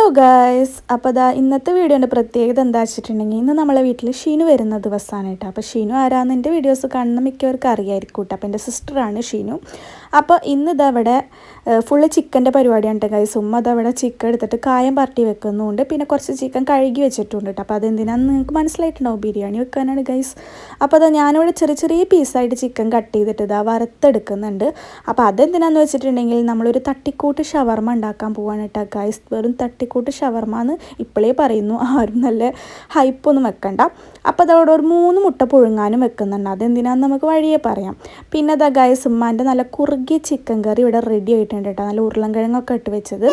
Hello guys, അപ്പോൾ ഇന്നത്തെ വീഡിയോൻ്റെ പ്രത്യേകത എന്താ വെച്ചിട്ടുണ്ടെങ്കിൽ ഇന്ന് നമ്മളെ വീട്ടിൽ ഷീനു വരുന്ന ദിവസമാണ് കേട്ടോ. അപ്പോൾ ഷീനു ആരാന്ന് എൻ്റെ വീഡിയോസ് കാണുന്ന മിക്കവർക്കും അറിയായിരിക്കും കേട്ടോ. അപ്പോൾ എൻ്റെ സിസ്റ്ററാണ് ഷീനു. അപ്പോൾ ഇന്ന് ഇതവിടെ ഫുള്ള് ചിക്കൻ്റെ പരിപാടിയാണ് കേട്ടോ ഗൈസ്. ഉമ്മ അതവിടെ ചിക്കൻ എടുത്തിട്ട് കായം പറട്ടി വെക്കുന്നുണ്ട്, പിന്നെ കുറച്ച് ചിക്കൻ കഴുകി വെച്ചിട്ടുണ്ട് കേട്ടോ. അപ്പോൾ അതെന്തിനാന്ന് നിങ്ങൾക്ക് മനസ്സിലായിട്ടുണ്ടാവും, ബിരിയാണി വെക്കാനാണ് ഗൈസ്. അപ്പോൾ ഞാനിവിടെ ചെറിയ ചെറിയ പീസായിട്ട് ചിക്കൻ കട്ട് ചെയ്തിട്ട് വറുത്തെടുക്കുന്നുണ്ട്. അപ്പോൾ അതെന്തിനാന്ന് വെച്ചിട്ടുണ്ടെങ്കിൽ നമ്മളൊരു തട്ടിക്കൂട്ട് ഷവർമ ഉണ്ടാക്കാൻ പോവാണ് കേട്ടോ ഗൈസ്. വെറും തട്ടിക്കൂട്ട് ഷവർമ എന്ന് ഇപ്പോഴേ പറയുന്നു, ആരും നല്ല ഹൈപ്പൊന്നും വെക്കണ്ട. അപ്പോൾ അതവിടെ ഒരു 3 മുട്ട പുഴുങ്ങാനും വെക്കുന്നുണ്ട്. അതെന്തിനാന്ന് നമുക്ക് വഴിയേ പറയാം. പിന്നെ അതാ ഗൈസ്, ഉമ്മാൻ്റെ നല്ല കുറുകിയ ചിക്കൻ കറി ഇവിടെ റെഡി ആയിട്ടുണ്ട് കേട്ടോ. നല്ല ഉരുളൻകിഴങ്ങൊക്കെ ഇട്ട് വെച്ചത്.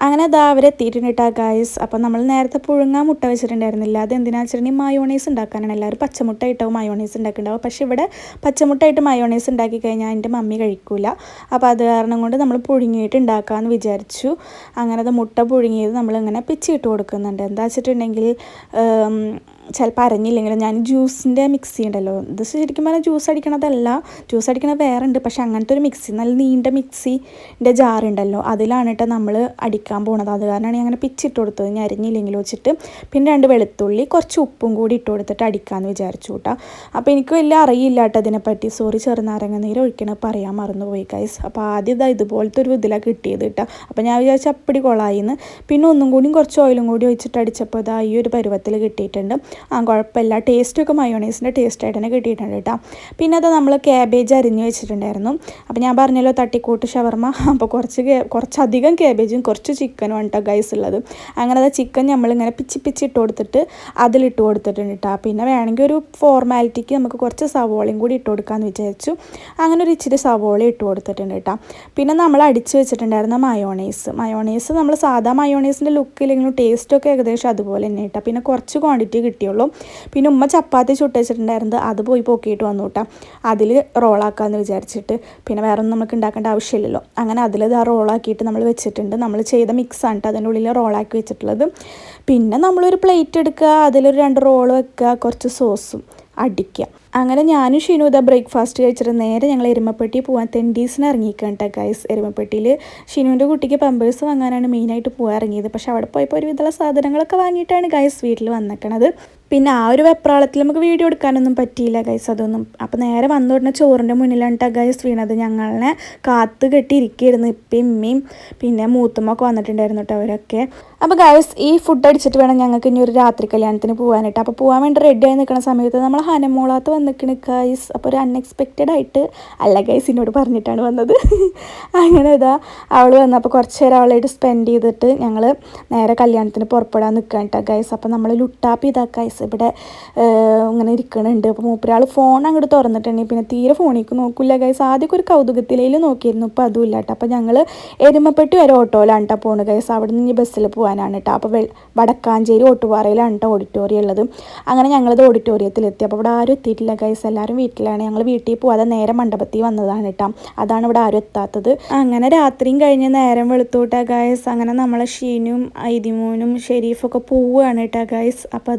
അങ്ങനെ അതാ അവരെത്തിയിട്ടുണ്ട് കേട്ടോ ഗൈസ്. അപ്പോൾ നമ്മൾ നേരത്തെ പുഴുങ്ങാൻ മുട്ട വെച്ചിട്ടുണ്ടായിരുന്നില്ല. അതെന്തിനാണെന്ന് വെച്ചിട്ടുണ്ടെങ്കിൽ മയോണൈസ് ഉണ്ടാക്കാനാണ്. എല്ലാവരും പച്ചമുട്ട ഇട്ടാവും മയോണൈസ് ഉണ്ടാക്കുന്നുണ്ടാവും. പക്ഷേ ഇവിടെ പച്ചമുട്ട ഇട്ട് മയോണൈസ് ഉണ്ടാക്കി കഴിഞ്ഞാൽ എൻ്റെ മമ്മി കഴിക്കില്ല. അപ്പോൾ അത് കാരണം കൊണ്ട് നമ്മൾ പുഴുങ്ങിയിട്ട് ഉണ്ടാക്കാമെന്ന് വിചാരിച്ചു. അങ്ങനെ അത് മുട്ട പുഴുങ്ങിയത് നമ്മളിങ്ങനെ പിച്ചിട്ട് കൊടുക്കുന്നുണ്ട്. എന്താ വെച്ചിട്ടുണ്ടെങ്കിൽ ചിലപ്പോൾ അരഞ്ഞില്ലെങ്കിലും ഞാൻ ജ്യൂസിൻ്റെ മിക്സി ഉണ്ടല്ലോ, ഇത് ശരിക്കും പറഞ്ഞാൽ ജ്യൂസ് അടിക്കണതല്ല, ജ്യൂസ് അടിക്കണത് വേറെ ഉണ്ട്. പക്ഷേ അങ്ങനത്തെ ഒരു മിക്സി, നല്ല നീണ്ട മിക്സിൻ്റെ ജാറുണ്ടല്ലോ, അതിലാണ് കേട്ടോ നമ്മൾ അടിക്കാൻ പോണത്. അത് കാരണമാണ് ഞാൻ അങ്ങനെ പിച്ചിട്ട് കൊടുത്തത്, ഞാൻ അരിഞ്ഞില്ലെങ്കിലും വെച്ചിട്ട്. പിന്നെ 2 വെളുത്തുള്ളി, കുറച്ച് ഉപ്പും കൂടി ഇട്ട് കൊടുത്തിട്ട് അടിക്കാമെന്ന് വിചാരിച്ചു കേട്ടോ. അപ്പോൾ എനിക്ക് വലിയ അറിയില്ല കേട്ടോ അതിനെപ്പറ്റി, സോറി. ചെറുനാരങ്ങ നീര് ഒഴിക്കണത് പറയാൻ മറന്നുപോയി ഗൈസ്. അപ്പോൾ ആദ്യം ഇതുപോലത്തെ ഒരു ഇതിലാണ് കിട്ടിയത് കേട്ടോ. അപ്പോൾ ഞാൻ വിചാരിച്ചു അപ്പടി കൊളായിന്ന്. പിന്നെ ഒന്നും കൂടി കുറച്ച് ഓയിലും കൂടി ഒഴിച്ചിട്ട് അടിച്ചപ്പോൾ ഈ ഒരു പരുവത്തിൽ കിട്ടിയിട്ടുണ്ട്. കുഴപ്പമില്ല, ടേസ്റ്റൊക്കെ മയോണൈസിൻ്റെ ടേസ്റ്റായിട്ട് തന്നെ കിട്ടിയിട്ടുണ്ട് കേട്ടോ. പിന്നെ അത് നമ്മൾ ക്യാബേജ് അരിഞ്ഞ് വെച്ചിട്ടുണ്ടായിരുന്നു. അപ്പോൾ ഞാൻ പറഞ്ഞല്ലോ തട്ടിക്കൂട്ട് ഷവർമ. അപ്പോൾ കുറച്ചധികം ക്യാബേജും കുറച്ച് ചിക്കനും ആണ് കേട്ടോ ഗൈസ് ഉള്ളത്. അങ്ങനെ അത് ചിക്കൻ നമ്മളിങ്ങനെ പിച്ചി ഇട്ട് കൊടുത്തിട്ട് അതിലിട്ട് കൊടുത്തിട്ടുണ്ട് കേട്ടോ. പിന്നെ വേണമെങ്കിൽ ഒരു ഫോർമാലിറ്റിക്ക് നമുക്ക് കുറച്ച് സവോളയും കൂടി ഇട്ട് കൊടുക്കാമെന്ന് വിചാരിച്ചു. അങ്ങനെ ഒരു ഇച്ചിരി സവോള ഇട്ട് കൊടുത്തിട്ടുണ്ട് കേട്ടോ. പിന്നെ നമ്മൾ അടിച്ച് വെച്ചിട്ടുണ്ടായിരുന്ന മയോണൈസ് നമ്മൾ സാധാ മയോണൈസിൻ്റെ ലുക്കില്ലെങ്കിലും ടേസ്റ്റൊക്കെ ഏകദേശം അതുപോലെ തന്നെ കേട്ടോ. പിന്നെ കുറച്ച് ക്വാണ്ടിറ്റി കിട്ടിയുള്ളൂ. പിന്നെ ഉമ്മ ചപ്പാത്തി ചുട്ട് വെച്ചിട്ടുണ്ടായിരുന്നത് അത് പോയി പൊക്കിയിട്ട് വന്നു കേട്ടോ. അതിൽ റോളാക്കാമെന്ന് വിചാരിച്ചിട്ട്. പിന്നെ വേറെ ഒന്നും നമുക്ക് ഉണ്ടാക്കേണ്ട ആവശ്യമില്ലല്ലോ. അങ്ങനെ അതിൽ റോളാക്കിയിട്ട് നമ്മൾ വെച്ചിട്ടുണ്ട്. നമ്മൾ ചെയ്ത മിക്സാണ് കേട്ടോ അതിൻ്റെ ഉള്ളിൽ റോളാക്കി വെച്ചിട്ടുള്ളത്. പിന്നെ നമ്മളൊരു പ്ലേറ്റ് എടുക്കുക, അതിലൊരു 2 റോള് വെക്കുക, കുറച്ച് സോസും അടിക്കുക. അങ്ങനെ ഞാനും ഷീനു ബ്രേക്ക്ഫാസ്റ്റ് കഴിച്ചിട്ട് നേരെ ഞങ്ങൾ എരുമപ്പെട്ടി പോകാൻ തെണ്ടീസിന് ഇറങ്ങിയിരിക്കുകയാണ് കേട്ടോ ഗൈസ്. എരുമപ്പെട്ടിയിൽ ഷീനുവിൻ്റെ കുട്ടിക്ക് പമ്പേഴ്സ് വാങ്ങാനാണ് മെയിനായിട്ട് പോകാൻ ഇറങ്ങിയത്. പക്ഷെ അവിടെ പോയപ്പോൾ ഒരുവിധമുള്ള സാധനങ്ങളൊക്കെ വാങ്ങിയിട്ടാണ് ഗൈസ് വീട്ടിൽ വന്നിരിക്കണത്. പിന്നെ ആ ഒരു വെപ്രാളത്തിൽ നമുക്ക് വീഡിയോ എടുക്കാനൊന്നും പറ്റിയില്ല ഗൈസ് അതൊന്നും. അപ്പോൾ നേരെ വന്നു ഉടനെ ചോറിൻ്റെ മുന്നിലാണ് കേട്ടോ ഗൈസ് വീണത്. ഞങ്ങളെ കാത്ത് കെട്ടിയിരിക്കുകയായിരുന്നു ഇപ്പം ഇമ്മയും പിന്നെ മൂത്തുമ്മൊക്കെ വന്നിട്ടുണ്ടായിരുന്നു കേട്ടോ അവരൊക്കെ. അപ്പോൾ ഗൈസ് ഈ ഫുഡ് അടിച്ചിട്ട് വേണം ഞങ്ങൾക്ക് ഇനി ഒരു രാത്രി കല്യാണത്തിന് പോകാനായിട്ട്. അപ്പോൾ പോകാൻ വേണ്ടി റെഡി ആയി നിൽക്കുന്ന സമയത്ത് നമ്മൾ ഹനമോളാത്ത് വന്നിരിക്കണ ഗൈസ്. അപ്പോൾ ഒരു അൺഎക്സ്പെക്റ്റഡ് ആയിട്ട് അല്ല ഗൈസ് എന്നോട് പറഞ്ഞിട്ടാണ് വന്നത്. അങ്ങനെ അവൾ വന്നപ്പോൾ കുറച്ച് നേരം അവളായിട്ട് സ്പെൻഡ് ചെയ്തിട്ട് ഞങ്ങൾ നേരെ കല്യാണത്തിന് പുറപ്പെടാൻ നിൽക്കുകയാണ് കേട്ടോ ഗൈസ്. അപ്പോൾ നമ്മൾ ലുട്ടാപ്പ് ഗൈസ് ഇവിടെ ഇങ്ങനെ ഇരിക്കണുണ്ട്. അപ്പോൾ മൂപ്പരാൾ ഫോൺ അങ്ങോട്ട് തുറന്നിട്ടുണ്ടെങ്കിൽ പിന്നെ തീരെ ഫോണിലേക്ക് നോക്കില്ല ഗൈസ്. ആദ്യമൊക്കെ ഒരു കൗതുകത്തിലേൽ നോക്കിയിരുന്നു, ഇപ്പോൾ അതും ഇല്ല കേട്ടോ. അപ്പോൾ ഞങ്ങൾ എരുമപ്പെട്ടി വരെ ഓട്ടോയിലാണ് കേട്ടോ പോകുന്നത് ഗൈസ്. അവിടെ നിന്ന് ബസ്സിൽ പോകാനാണ് കേട്ടോ. അപ്പോൾ വടക്കാഞ്ചേരി ഓട്ടുപാറയിലാണ് കേട്ടോ ഓഡിറ്റോറിയം ഉള്ളത്. അങ്ങനെ ഞങ്ങളത് ഓഡിറ്റോറിയത്തിലെത്തി. അപ്പോൾ ഇവിടെ ആരും എത്തിയിട്ടില്ല ഗൈസ്, എല്ലാവരും വീട്ടിലാണ്. ഞങ്ങൾ വീട്ടിൽ പോകാതെ നേരെ മണ്ഡപത്തിൽ വന്നതാണ് കേട്ടോ. അതാണ് ഇവിടെ ആരും എത്താത്തത്. അങ്ങനെ രാത്രിയും കഴിഞ്ഞ് നേരം വെളുത്തോട്ടാ ഗൈസ്. അങ്ങനെ നമ്മളെ ഷീനും ഐതിമോനും ഷെരീഫൊക്കെ പോവുകയാണ് കേട്ടോ ഗൈസ്. അപ്പോൾ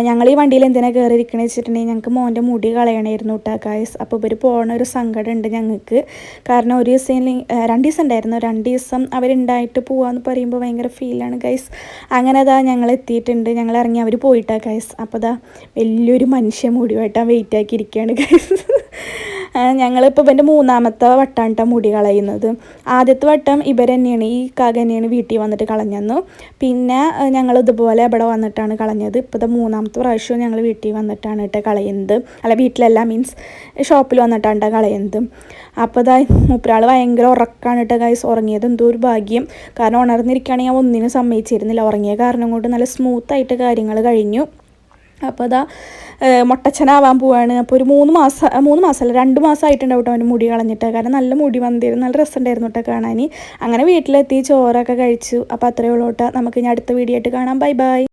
ഞങ്ങൾ ഈ വണ്ടിയിൽ എന്തിനാണ് കയറിയിരിക്കണമെന്ന് വെച്ചിട്ടുണ്ടെങ്കിൽ ഞങ്ങൾക്ക് മോൻ്റെ മുടി കളയണമായിരുന്നു കേട്ടോ ഗൈസ്. അപ്പോൾ ഇവർ പോകുന്ന ഒരു സങ്കടം ഉണ്ട് ഞങ്ങൾക്ക്. കാരണം ഒരു ദിവസം 2 ദിവസം ഉണ്ടായിരുന്നു, 2 ദിവസം അവരുണ്ടായിട്ട് പോകാമെന്ന് പറയുമ്പോൾ ഭയങ്കര ഫീലാണ് ഗൈസ്. അങ്ങനെ ഞങ്ങൾ എത്തിയിട്ടുണ്ട്, ഞങ്ങൾ ഇറങ്ങി അവർ പോയിട്ടാ ഗൈസ്. അപ്പോൾ വലിയൊരു മനുഷ്യ മുടിവായിട്ടാണ് വെയിറ്റ് ആക്കിയിരിക്കുകയാണ് ഗൈസ്. ഞങ്ങളിപ്പോൾ ഇവൻ്റെ 3ാമത്തെ വട്ടമാണ് കേട്ടോ മുടി കളയുന്നത്. ആദ്യത്തെ വട്ടം ഇവർ തന്നെയാണ്, ഈ കാക തന്നെയാണ് വീട്ടിൽ വന്നിട്ട് കളഞ്ഞെന്നു. പിന്നെ ഞങ്ങൾ ഇതുപോലെ ഇവിടെ വന്നിട്ടാണ് കളഞ്ഞത്. ഇപ്പോൾ 3ാമത്തെ പ്രാവശ്യവും ഞങ്ങൾ വീട്ടിൽ വന്നിട്ടാണ് കേട്ടോ കളയുന്നത്. അല്ല വീട്ടിലല്ല, മീൻസ് ഷോപ്പിൽ വന്നിട്ടാണ് കേട്ടോ കളയുന്നത്. അപ്പോൾ മൂപ്പരാൾ ഭയങ്കര ഉറക്കമാണ് കേട്ടോ ഗൈസ്. ഉറങ്ങിയത് എന്തോ ഒരു ഭാഗ്യം. കാരണം ഉണർന്നിരിക്കുകയാണെങ്കിൽ ഞാൻ ഒന്നിനും സമ്മതിച്ചിരുന്നില്ല. ഉറങ്ങിയ കാരണം കൊണ്ട് നല്ല സ്മൂത്തായിട്ട് കാര്യങ്ങൾ കഴിഞ്ഞു. അപ്പോൾ മൊട്ടച്ചനാവാൻ പോവാണ്. അപ്പോൾ ഒരു 3 മാസമല്ല 2 മാസമായിട്ടുണ്ടാവും കേട്ടോ അവൻ്റെ മുടി കളഞ്ഞിട്ട്. കാരണം നല്ല മുടി വന്നിരുന്നു, നല്ല രസമുണ്ടായിരുന്നു കേട്ടോ കാണാൻ. അങ്ങനെ വീട്ടിലെത്തി ചോറൊക്കെ കഴിച്ചു. അപ്പോൾ അത്രയേ ഉള്ളൂ കേട്ടോ. നമുക്ക് ഇനി അടുത്ത വീഡിയോ ആയിട്ട് കാണാം. Bye bye.